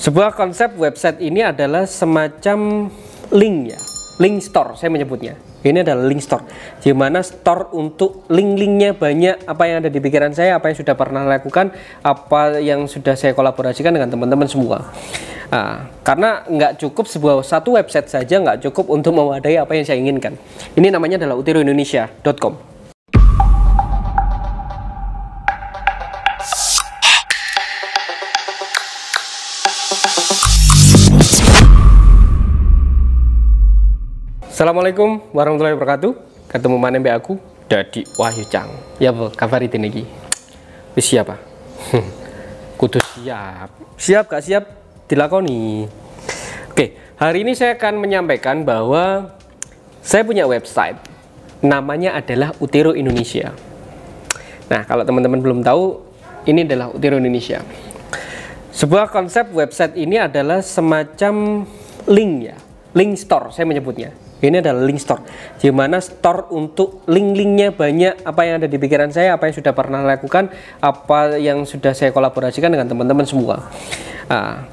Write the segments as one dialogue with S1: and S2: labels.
S1: Sebuah konsep website ini adalah semacam link ya, link store saya menyebutnya. Ini adalah link store, di mana store untuk link-linknya banyak, apa yang ada di pikiran saya, apa yang sudah pernah lakukan, apa yang sudah saya kolaborasikan dengan teman-teman semua. Karena nggak cukup satu website saja, nggak cukup untuk mewadahi apa yang saya inginkan. Ini namanya adalah utiroindonesia.com. Assalamualaikum warahmatullahi wabarakatuh. Ketemu mana mbak aku Dadi Wahyu Cang. Ya bu, kabar itu nih. Siap apa? Kudu siap. Siap gak siap dilakoni. Oke, hari ini saya akan menyampaikan bahwa saya punya website. Namanya adalah Utiro Indonesia. Nah, kalau teman-teman belum tahu, ini adalah Utiro Indonesia. Sebuah konsep website ini adalah semacam link ya, link store saya menyebutnya. Ini adalah link store, di mana store untuk link-linknya banyak, apa yang ada di pikiran saya, apa yang sudah pernah lakukan, apa yang sudah saya kolaborasikan dengan teman-teman semua.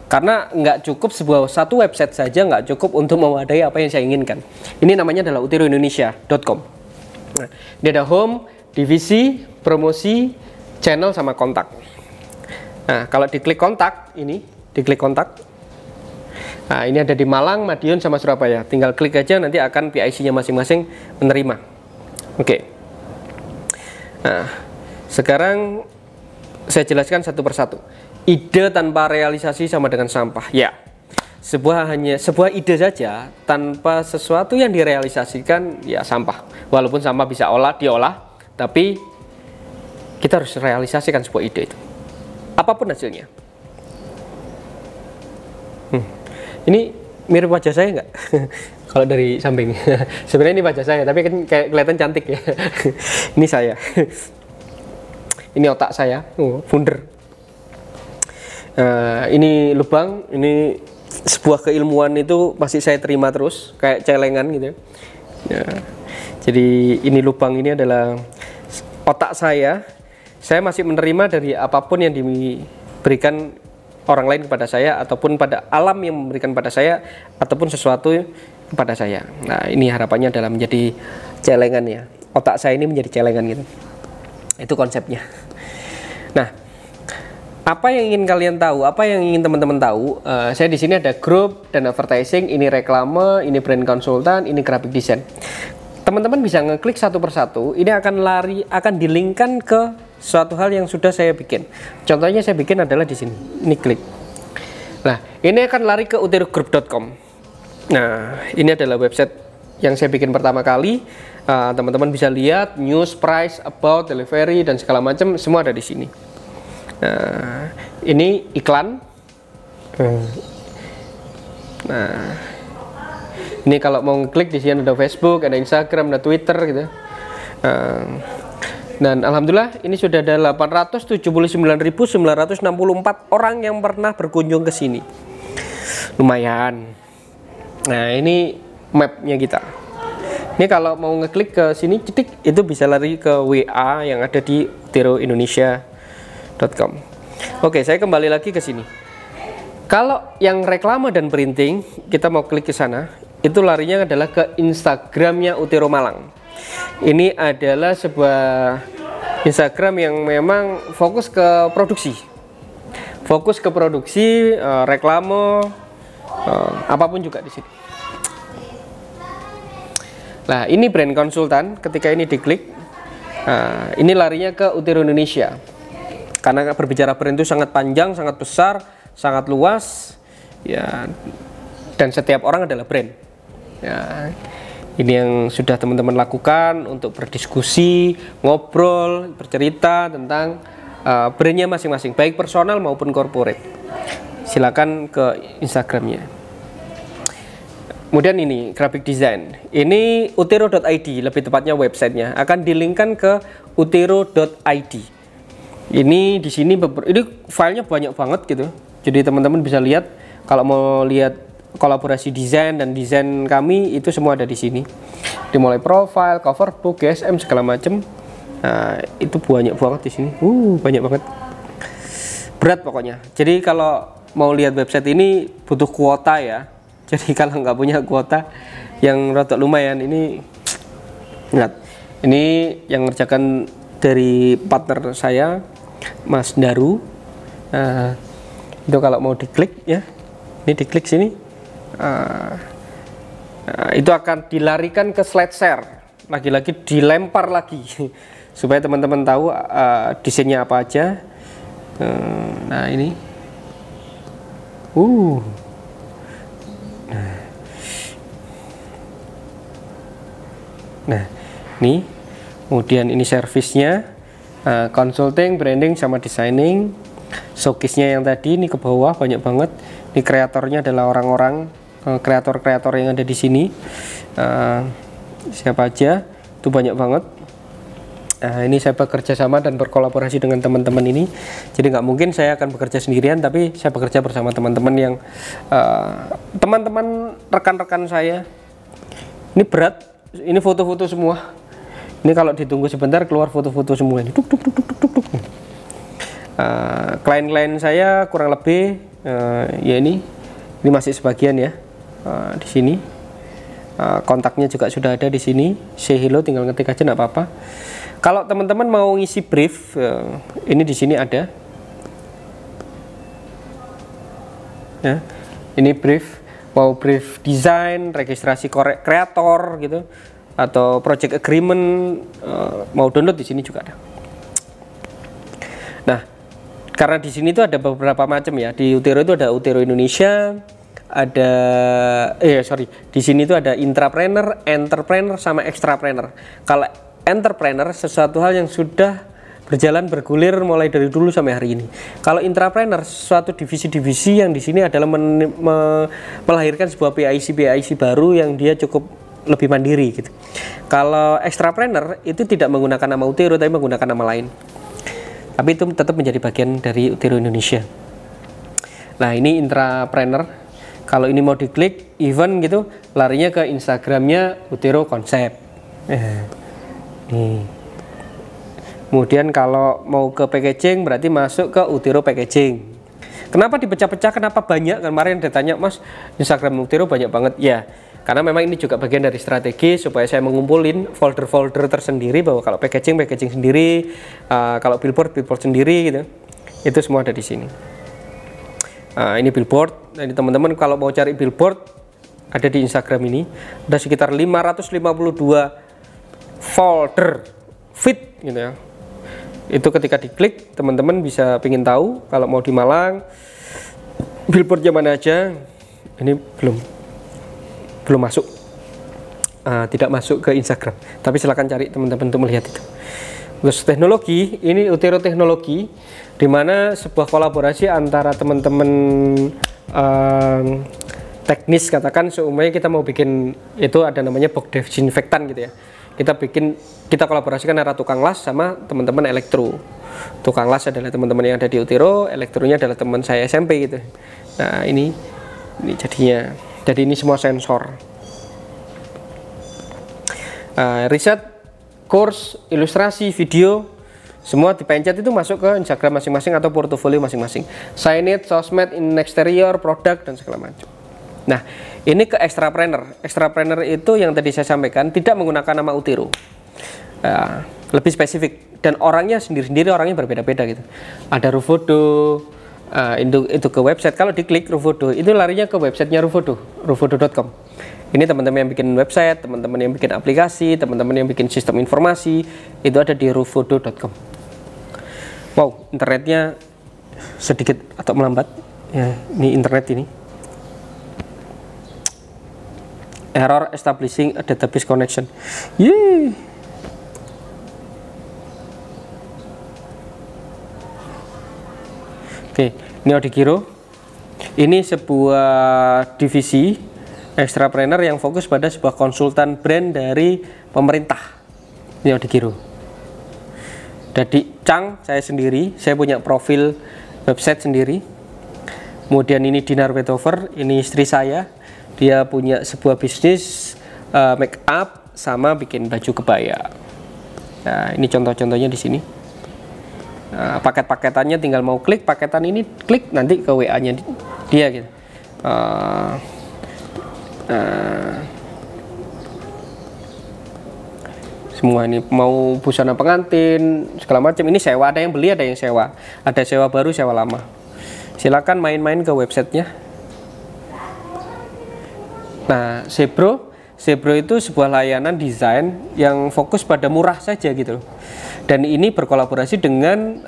S1: Karena nggak cukup satu website saja, nggak cukup untuk mewadahi apa yang saya inginkan. Ini namanya adalah utiroindonesia.com. Nah, ini ada home, divisi, promosi, channel, sama kontak. Nah, kalau diklik kontak, diklik kontak. Nah, ini ada di Malang, Madiun, sama Surabaya. Tinggal klik aja, nanti akan PIC-nya masing-masing menerima. Oke. Nah, sekarang saya jelaskan satu persatu. Ide tanpa realisasi sama dengan sampah. Ya, sebuah ide saja tanpa sesuatu yang direalisasikan, ya sampah. Walaupun sampah bisa diolah, tapi kita harus realisasikan sebuah ide itu. Apapun hasilnya. Ini mirip wajah saya nggak? Kalau dari samping. Sebenarnya ini wajah saya, tapi kan kayak kelihatan cantik ya. Ini saya. Ini otak saya, bunder. Ini lubang, ini sebuah keilmuan itu pasti saya terima terus, kayak celengan gitu. Ya. Jadi ini lubang ini adalah otak saya. Saya masih menerima dari apapun yang diberikan orang lain kepada saya, ataupun pada alam yang memberikan pada saya, ataupun sesuatu kepada saya. Nah, ini harapannya adalah menjadi celengan ya. Otak saya ini menjadi celengan gitu. Itu konsepnya. Nah, apa yang ingin kalian tahu? Apa yang ingin teman-teman tahu? Saya di sini ada grup dan advertising, ini reklame, ini brand konsultan, ini graphic design. Teman-teman bisa ngeklik satu persatu. Ini akan dilingkan ke suatu hal yang sudah saya bikin. Contohnya saya bikin adalah di sini. Ini klik. Nah, ini akan lari ke utirogroup.com. Nah, ini adalah website yang saya bikin pertama kali. Teman-teman bisa lihat news, price, about, delivery, dan segala macam, semua ada di sini. Nah, ini iklan. Nah, ini kalau mau ngeklik di sini ada Facebook, ada Instagram, ada Twitter gitu. Dan alhamdulillah ini sudah ada 879.964 orang yang pernah berkunjung ke sini. Lumayan. Nah, ini mapnya kita. Ini kalau mau ngeklik ke sini cetik, itu bisa lari ke WA yang ada di utiroindonesia.com. Oke, saya kembali lagi ke sini. Kalau yang reklame dan printing, kita mau klik ke sana, itu larinya adalah ke Instagramnya Utiro Malang. Ini adalah sebuah Instagram yang memang fokus ke produksi. Fokus ke produksi, reklame, apapun juga di sini. Nah, ini brand konsultan. Ketika ini diklik, ini larinya ke Utiro Indonesia. Karena berbicara brand itu sangat panjang, sangat besar, sangat luas, ya. Dan setiap orang adalah brand. Ya. Ini yang sudah teman-teman lakukan untuk berdiskusi, ngobrol, bercerita tentang brandnya masing-masing, baik personal maupun corporate. Silakan ke Instagramnya. Kemudian ini graphic design. Ini utiro.id, lebih tepatnya websitenya. Akan dilingkan ke utiro.id. Ini di sini ini filenya banyak banget gitu. Jadi teman-teman bisa lihat kalau mau lihat kolaborasi desain dan desain kami, itu semua ada di sini. Dimulai profile, cover book, GSM, segala macam. Nah, itu banyak banget di sini. Banyak banget. Berat pokoknya. Jadi kalau mau lihat website ini butuh kuota ya. Jadi kalau nggak punya kuota yang rada lumayan, ini ingat, ini yang ngerjakan dari partner saya, Mas Daru. Itu kalau mau diklik ya, ini diklik sini, itu akan dilarikan ke slide share, lagi-lagi dilempar lagi supaya teman-teman tahu desainnya apa aja. Nah ini, nah ini, kemudian ini servisnya, consulting, branding, sama designing. Showcase-nya yang tadi ini ke bawah banyak banget. Ini kreatornya adalah orang-orang kreator-kreator yang ada di sini. Siapa aja? Itu banyak banget. Ini saya bekerja sama dan berkolaborasi dengan teman-teman ini. Jadi nggak mungkin saya akan bekerja sendirian, tapi saya bekerja bersama teman-teman yang teman-teman rekan-rekan saya. Ini berat. Ini foto-foto semua. Ini kalau ditunggu sebentar keluar foto-foto semua ini. Klien-klien saya kurang lebih ya ini masih sebagian ya. Di sini kontaknya juga sudah ada di sini. Say hello, tinggal ngetik aja, nggak apa-apa. Kalau teman-teman mau ngisi brief, ini di sini ada ya. Ini brief, mau brief desain, registrasi kreator gitu, atau project agreement, mau download di sini juga ada. Nah, karena di sini tuh ada beberapa macam ya. Di Utero itu ada Utero Indonesia, ada di sini tuh ada intrapreneur, entrepreneur, sama extrapreneur. Kalau entrepreneur, sesuatu hal yang sudah berjalan bergulir mulai dari dulu sampai hari ini. Kalau intrapreneur, suatu divisi-divisi yang di sini adalah melahirkan sebuah PIC baru yang dia cukup lebih mandiri gitu. Kalau extrapreneur itu tidak menggunakan nama Utero tapi menggunakan nama lain. Tapi itu tetap menjadi bagian dari Utero Indonesia. Nah, ini intrapreneur. Kalau ini mau diklik event gitu, larinya ke Instagramnya Utero Konsep. Nih. Kemudian kalau mau ke packaging berarti masuk ke Utero Packaging. Kenapa dipecah-pecah? Kenapa banyak? Kemarin ditanya, Mas, Instagram Utero banyak banget. Ya, karena memang ini juga bagian dari strategi supaya saya mengumpulin folder-folder tersendiri, bahwa kalau packaging sendiri, kalau billboard sendiri gitu. Itu semua ada di sini. Ini billboard. Jadi teman-teman kalau mau cari billboard ada di Instagram ini. Ada sekitar 552 folder feed gitu ya. Itu ketika diklik teman-teman bisa pingin tahu kalau mau di Malang billboardnya mana aja. Ini belum masuk, tidak masuk ke Instagram, tapi silahkan cari teman-teman untuk melihat itu. Terus teknologi, ini Utero Teknologi, dimana sebuah kolaborasi antara teman-teman teknis, katakan seumumnya kita mau bikin itu ada namanya box disinfektan gitu ya. Kita kolaborasikan antara tukang las sama teman-teman elektro. Tukang las adalah teman-teman yang ada di Utero, elektronya adalah teman saya SMP gitu. Nah ini jadinya. Jadi ini semua sensor. Riset, course, ilustrasi, video, semua dipencet itu masuk ke Instagram masing-masing atau portofolio masing-masing. Signage, sosmed, in exterior, produk, dan segala macam. Nah, ini ke extrapreneur. Extrapreneur itu yang tadi saya sampaikan tidak menggunakan nama Utero. Lebih spesifik, dan orangnya sendiri-sendiri, orangnya berbeda-beda gitu. Ada Rufodo, itu ke website. Kalau diklik Rufodo itu larinya ke websitenya rufodo.com. Ini teman-teman yang bikin website, teman-teman yang bikin aplikasi, teman-teman yang bikin sistem informasi, itu ada di rufodo.com. Wow, internetnya sedikit atau melambat ya, ini internet ini. Error establishing a database connection. Yeay. Oke, ini Audikiro. Ini sebuah divisi extrapreneur yang fokus pada sebuah konsultan brand dari pemerintah. Ini Audikiro. Jadi Cang, saya sendiri, saya punya profil website sendiri. Kemudian ini Dinar Wetover, ini istri saya. Dia punya sebuah bisnis make up sama bikin baju kebaya. Nah, ini contoh-contohnya di sini. paket-paketannya tinggal mau klik paketan ini, klik nanti ke WA-nya dia gitu. Semua ini mau busana pengantin segala macam ini sewa, ada yang beli ada yang sewa, ada sewa baru sewa lama. Silakan main-main ke websitenya. Nah, Zebro itu sebuah layanan desain yang fokus pada murah saja gitu. Dan ini berkolaborasi dengan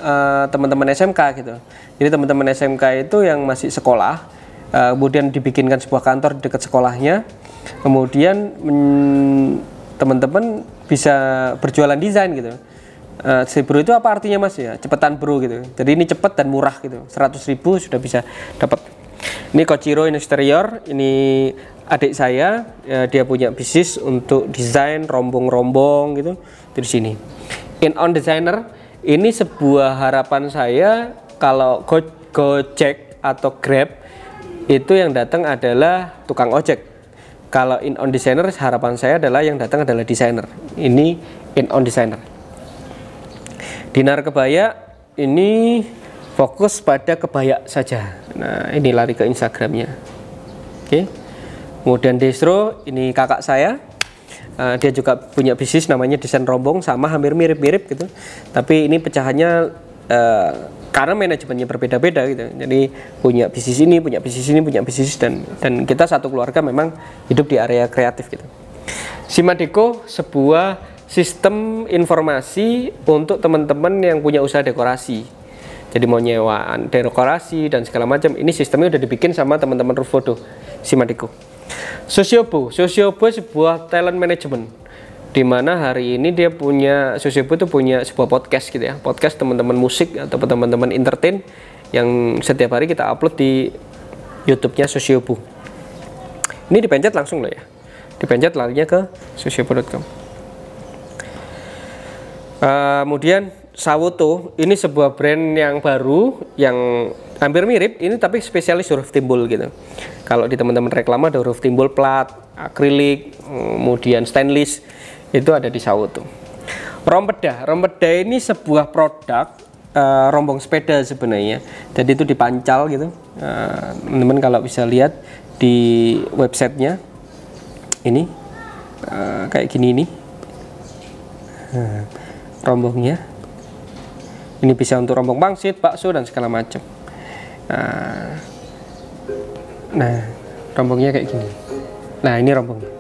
S1: teman-teman SMK gitu. Jadi teman-teman SMK itu yang masih sekolah, kemudian dibikinkan sebuah kantor di dekat sekolahnya, kemudian teman-teman bisa berjualan desain gitu. Zebro itu apa artinya mas ya? Cepetan bro gitu. Jadi ini cepet dan murah gitu. 100.000 sudah bisa dapat. Ini Kochiro Interior, ini adik saya, dia punya bisnis untuk desain rombong-rombong gitu di sini. In-on designer ini sebuah harapan saya kalau Gojek atau Grab itu yang datang adalah tukang ojek. Kalau in-on designer harapan saya adalah yang datang adalah desainer. Ini in-on designer. Dinar Kebaya ini fokus pada kebaya saja. Nah, ini lari ke Instagramnya. Oke. Kemudian Destro, ini kakak saya. Dia juga punya bisnis namanya desain rombong, sama hampir mirip-mirip gitu. Tapi ini pecahannya karena manajemennya berbeda-beda gitu. Jadi punya bisnis ini, punya bisnis ini, punya bisnis dan kita satu keluarga memang hidup di area kreatif gitu. Simadeko sebuah sistem informasi untuk teman-teman yang punya usaha dekorasi. Jadi mau nyewaan dekorasi dan segala macam, ini sistemnya udah dibikin sama teman-teman Rufodo, Simadeko. Sosiobo sebuah talent management, di mana hari ini dia punya, Sosiobo itu punya sebuah podcast gitu ya, podcast teman-teman musik atau teman-teman entertain yang setiap hari kita upload di YouTube-nya Sosiobo. Ini dipencet langsung loh ya, dipencet larinya ke sosiobo.com. Kemudian Sawoto, ini sebuah brand yang baru yang hampir mirip ini tapi spesialis huruf timbul gitu. Kalau di teman-teman reklama ada huruf timbul plat, akrilik, kemudian stainless, itu ada di Sawoto. Rompeda ini sebuah produk rombong sepeda sebenarnya. Jadi itu dipancal gitu. Teman-teman kalau bisa lihat di websitenya ini kayak gini nih. Rombongnya. Ini bisa untuk rombong pangsit, bakso dan segala macam. Nah, rombongnya kayak gini. Nah, ini rombongnya.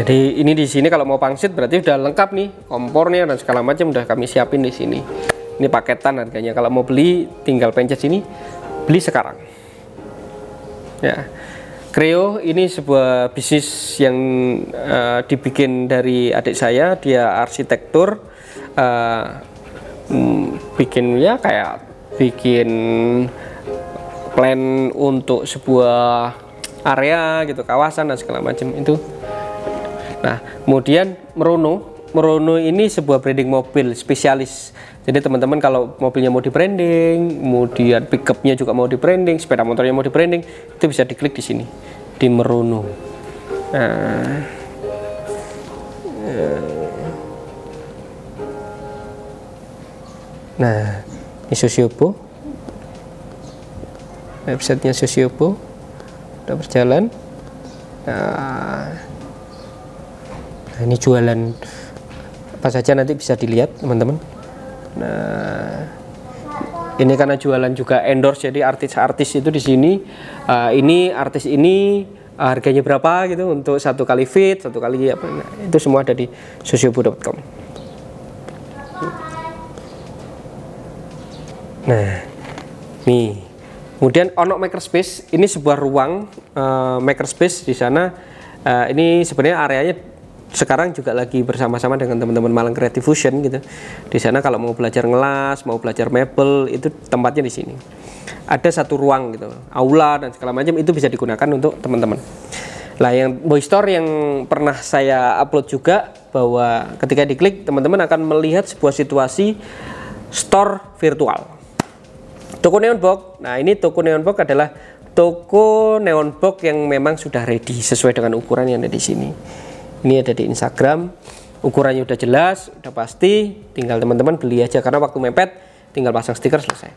S1: Jadi ini di sini kalau mau pangsit berarti udah lengkap nih, kompornya dan segala macam udah kami siapin di sini. Ini paketan harganya. Kalau mau beli tinggal pencet sini, beli sekarang. Ya. Creo ini sebuah bisnis yang dibikin dari adik saya, dia arsitektur, bikin ya kayak bikin plan untuk sebuah area gitu, kawasan dan segala macam itu. Nah, kemudian Merono ini sebuah branding mobil spesialis. Jadi teman-teman kalau mobilnya mau di branding, kemudian pickupnya juga mau di branding, sepeda motornya mau di branding, itu bisa diklik di sini di Merono. Nah, ini Sosiobo, websitenya Sosiobo udah berjalan. Nah, ini jualan apa saja nanti bisa dilihat teman-teman. Nah, ini karena jualan juga endorse, jadi artis-artis itu di sini. Ini artis ini harganya berapa gitu untuk satu kali feed, satu kali apa. Nah, itu semua ada di sosiobo.com. Nah, nih. Kemudian ono makerspace, ini sebuah ruang makerspace di sana. Ini sebenarnya areanya sekarang juga lagi bersama-sama dengan teman-teman Malang Creative Fusion gitu. Di sana kalau mau belajar ngelas, mau belajar mebel, itu tempatnya di sini. Ada satu ruang gitu, aula dan segala macam itu bisa digunakan untuk teman-teman. Lah yang Boy Store yang pernah saya upload juga, bahwa ketika diklik teman-teman akan melihat sebuah situasi store virtual. Toko Neon Box. Nah, ini toko Neon Box adalah toko neon box yang memang sudah ready sesuai dengan ukuran yang ada di sini. Ini ada di Instagram, ukurannya udah jelas, udah pasti, tinggal teman-teman beli aja karena waktu mepet tinggal pasang stiker selesai.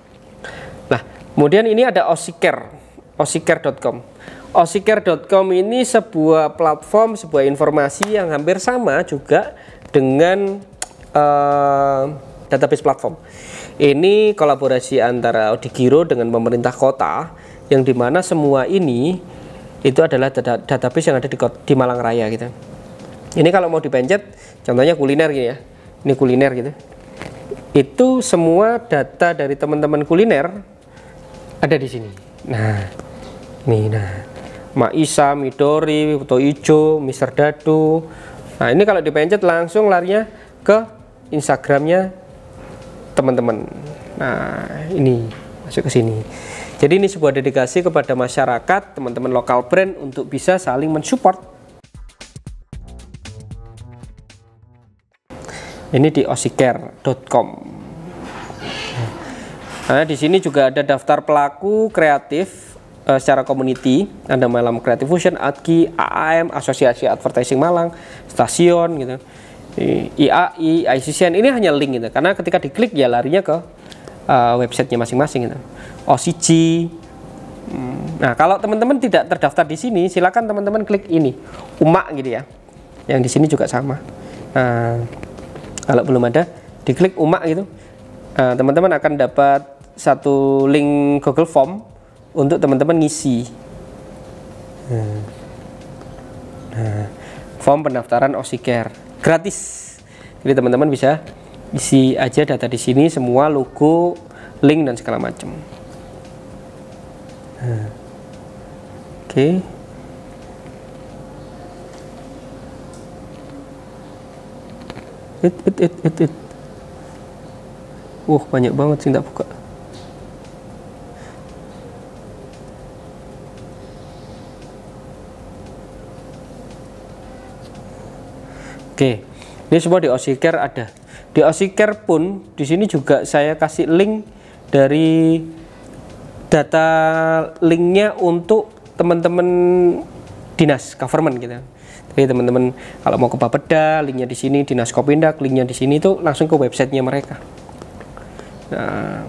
S1: Nah, kemudian ini ada Osikare, osikare.com. Osikare.com ini sebuah platform, sebuah informasi yang hampir sama juga dengan database platform. Ini kolaborasi antara Odigiro dengan pemerintah kota, yang dimana semua ini itu adalah database yang ada di Malang Raya gitu. Ini kalau mau dipencet, contohnya kuliner gini ya, ini kuliner gitu. Itu semua data dari teman-teman kuliner ada di sini. Nah, ini Mak Isa, Midori, Foto Ijo, Mister Dadu. Nah, ini kalau dipencet langsung larinya ke Instagramnya teman-teman. Nah, ini masuk ke sini. Jadi ini sebuah dedikasi kepada masyarakat, teman-teman lokal brand untuk bisa saling mensupport. Ini di osikare.com. Nah, di sini juga ada daftar pelaku kreatif secara community. Ada Malam Creative Fusion, ADGI, AAM, Asosiasi Advertising Malang, Stasiun gitu. IAI, ICCN, ini hanya link gitu. Karena ketika diklik ya larinya ke websitenya masing-masing gitu. OCG. Nah, kalau teman-teman tidak terdaftar di sini, silakan teman-teman klik ini, UMA gitu ya. Yang di sini juga sama. Nah, kalau belum ada, diklik UMA gitu. Teman-teman akan dapat satu link Google Form untuk teman-teman ngisi. Form pendaftaran Osikare gratis. Jadi teman-teman bisa isi aja data di sini, semua logo, link dan segala macam. Oke. Banyak banget sih, tak buka. Oke, ini semua di Osikare ada. Di Osikare pun di sini juga saya kasih link dari data linknya untuk teman-teman dinas government gitu. Jadi teman-teman kalau mau ke Bapeda, linknya di sini, Dinas Kopindak, linknya di sini, itu langsung ke websitenya mereka. Nah,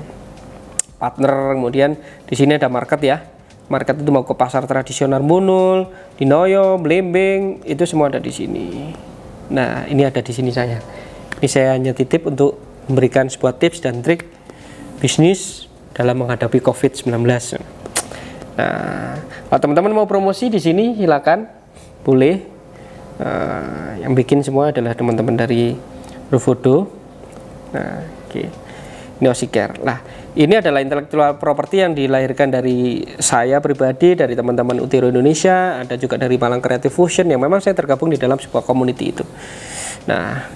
S1: partner, kemudian di sini ada market ya. Market itu mau ke pasar tradisional Bunul, Dinoyo, Blembing, itu semua ada di sini. Nah, ini ada di sini saya. Ini saya hanya titip untuk memberikan sebuah tips dan trik bisnis dalam menghadapi COVID-19. Nah, kalau teman-teman mau promosi di sini silakan, boleh. Yang bikin semua adalah teman-teman dari Rufodo. Nah, oke. Ini Osikare. Nah, ini adalah intellectual property yang dilahirkan dari saya pribadi, dari teman-teman Utiro Indonesia, ada juga dari Malang Creative Fusion yang memang saya tergabung di dalam sebuah community itu. Nah,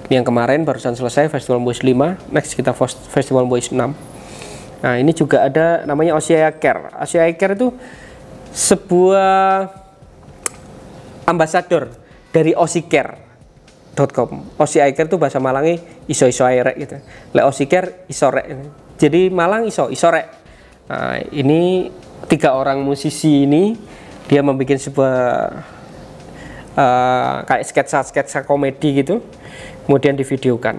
S1: ini yang kemarin barusan selesai Festival Boys 5, next kita Festival Boys 6. Nah, ini juga ada namanya Osikare. Osikare itu sebuah ambasador dari Osikare.com. Osikare itu bahasa Malangnya iso-iso airek gitu. Le Osikare isorek. Jadi Malang isorek. Nah, ini 3 orang musisi ini dia membuat sebuah kayak sketsa komedi gitu, kemudian divideokan.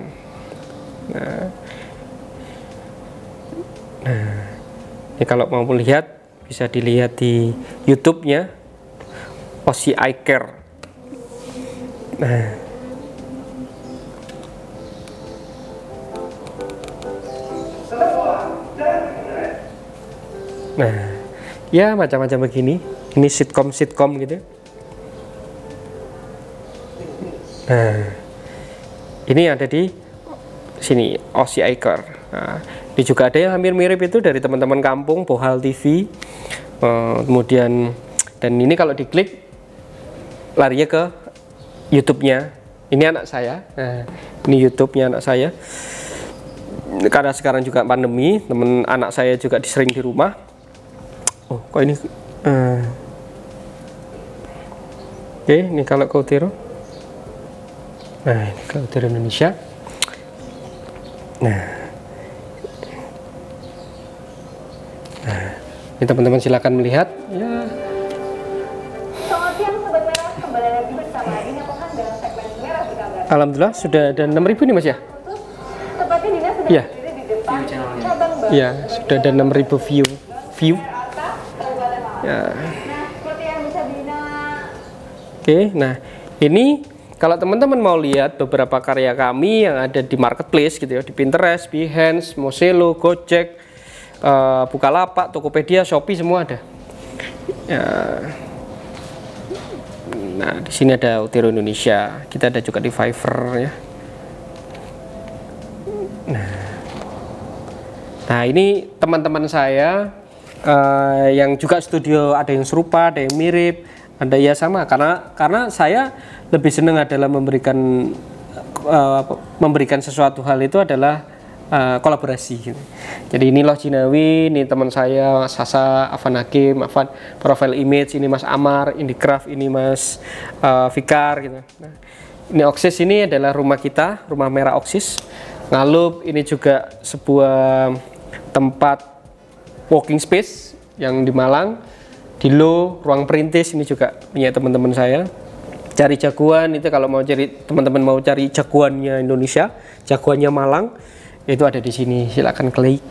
S1: Nah, ini kalau mau melihat bisa dilihat di YouTube-nya Osikare. Nah, ya macam-macam begini. Ini sitkom gitu. Nah, ini ada di sini Osikare. Nah, ini juga ada yang hampir mirip itu dari teman-teman kampung Bohal TV. Kemudian dan ini kalau diklik larinya ke YouTube-nya. Ini anak saya. Nah, ini YouTube-nya anak saya. Karena sekarang juga pandemi, teman anak saya juga sering di rumah. Oh, kok ini oke, ini kalau ke Utiro. Nah, ini ke Utiro Indonesia. Nah, ini teman-teman silakan melihat ya.
S2: Selamat siang Sobat Merah, kembali lagi bersama Dina Kokanda
S1: Alhamdulillah sudah ada 6.000 nih Mas ya?
S2: Tepatnya Dina sudah
S1: Iya.
S2: berdiri di depan cabang baru.
S1: Iya, sudah ada 6.000 view. Ya.
S2: Nah, seperti yang bisa Dina.
S1: Oke, nah ini kalau teman-teman mau lihat beberapa karya kami yang ada di marketplace gitu ya, di Pinterest, Behance, Mozilla, Gojek, Bukalapak, Tokopedia, Shopee semua ada. Ya. Nah, di sini ada Utero Indonesia. Kita ada juga di Fiverr ya. Nah, ini teman-teman saya yang juga studio, ada yang serupa, ada yang mirip, ada ya sama. Karena saya lebih senang adalah memberikan sesuatu hal itu adalah kolaborasi gitu. Jadi ini Loh Jinawi, ini teman saya Sasa, Afan Hakim, Afan Profile Image, ini Mas Amar, Indicraft, ini Mas Fikar gitu. Nah, ini Oxis, ini adalah rumah kita, rumah merah Oxis. Ngalup ini juga sebuah tempat walking space yang di Malang. Dilo, ruang perintis ini juga punya teman-teman saya. Cari jagoan itu kalau mau cari, teman-teman mau cari jagoannya Indonesia, jagoannya Malang, itu ada di sini, silakan klik.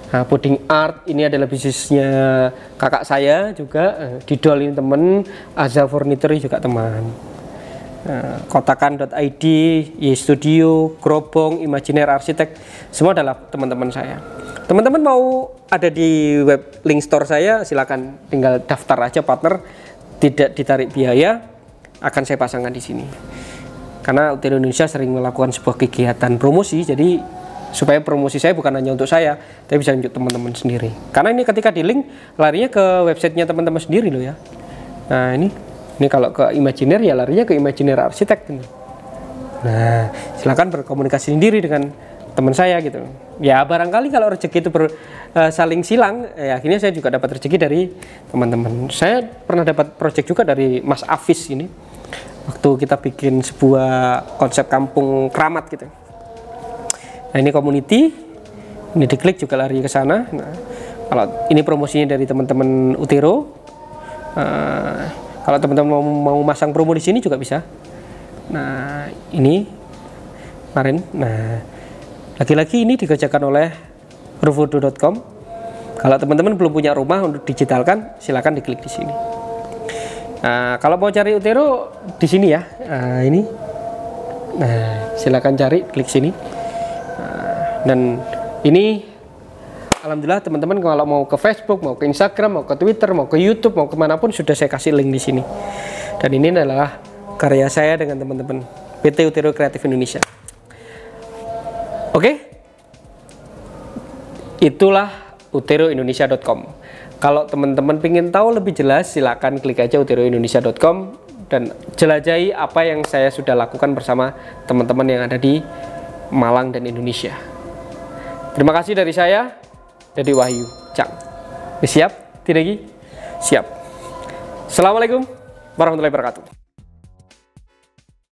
S1: Nah, Pudding Art ini adalah bisnisnya kakak saya juga, Didol ini temen, Azza Furniture juga teman. Nah, kotakan.id, Y Studio, Grobong, Imaginer Arsitek, semua adalah teman-teman saya. Teman-teman mau ada di web link store saya, silakan tinggal daftar aja partner, tidak ditarik biaya, akan saya pasangkan di sini. Karena Utero Indonesia sering melakukan sebuah kegiatan promosi, jadi supaya promosi saya bukan hanya untuk saya, tapi bisa untuk teman-teman sendiri. Karena ini ketika di link larinya ke websitenya teman-teman sendiri loh ya. Nah ini kalau ke Imaginer ya larinya ke Imaginer Arsitek gitu. Nah silakan berkomunikasi sendiri dengan teman saya gitu. Ya barangkali kalau rezeki itu saling silang, ya akhirnya saya juga dapat rezeki dari teman-teman. Saya pernah dapat project juga dari Mas Afis ini, waktu kita bikin sebuah konsep kampung keramat gitu. Nah ini community, ini diklik juga lari ke sana. Nah, kalau ini promosinya dari teman-teman Utero, kalau teman-teman mau masang promo di sini juga bisa. Nah ini kemarin, nah lagi-lagi ini dikerjakan oleh rufodo.com. Kalau teman-teman belum punya rumah untuk digitalkan, silakan diklik di sini. Nah kalau mau cari Utero di sini ya, ini, nah silakan cari, klik sini. Dan ini alhamdulillah teman-teman kalau mau ke Facebook, mau ke Instagram, mau ke Twitter, mau ke YouTube, mau kemanapun sudah saya kasih link di sini. Dan ini adalah karya saya dengan teman-teman PT Utero Kreatif Indonesia. Oke, itulah uteroindonesia.com. Kalau teman-teman ingin tahu lebih jelas, silakan klik aja uteroindonesia.com dan jelajahi apa yang saya sudah lakukan bersama teman-teman yang ada di Malang dan Indonesia. Terima kasih dari saya, dari Wahyu Chang. Siap? Tidak lagi? Siap. Assalamualaikum warahmatullahi wabarakatuh.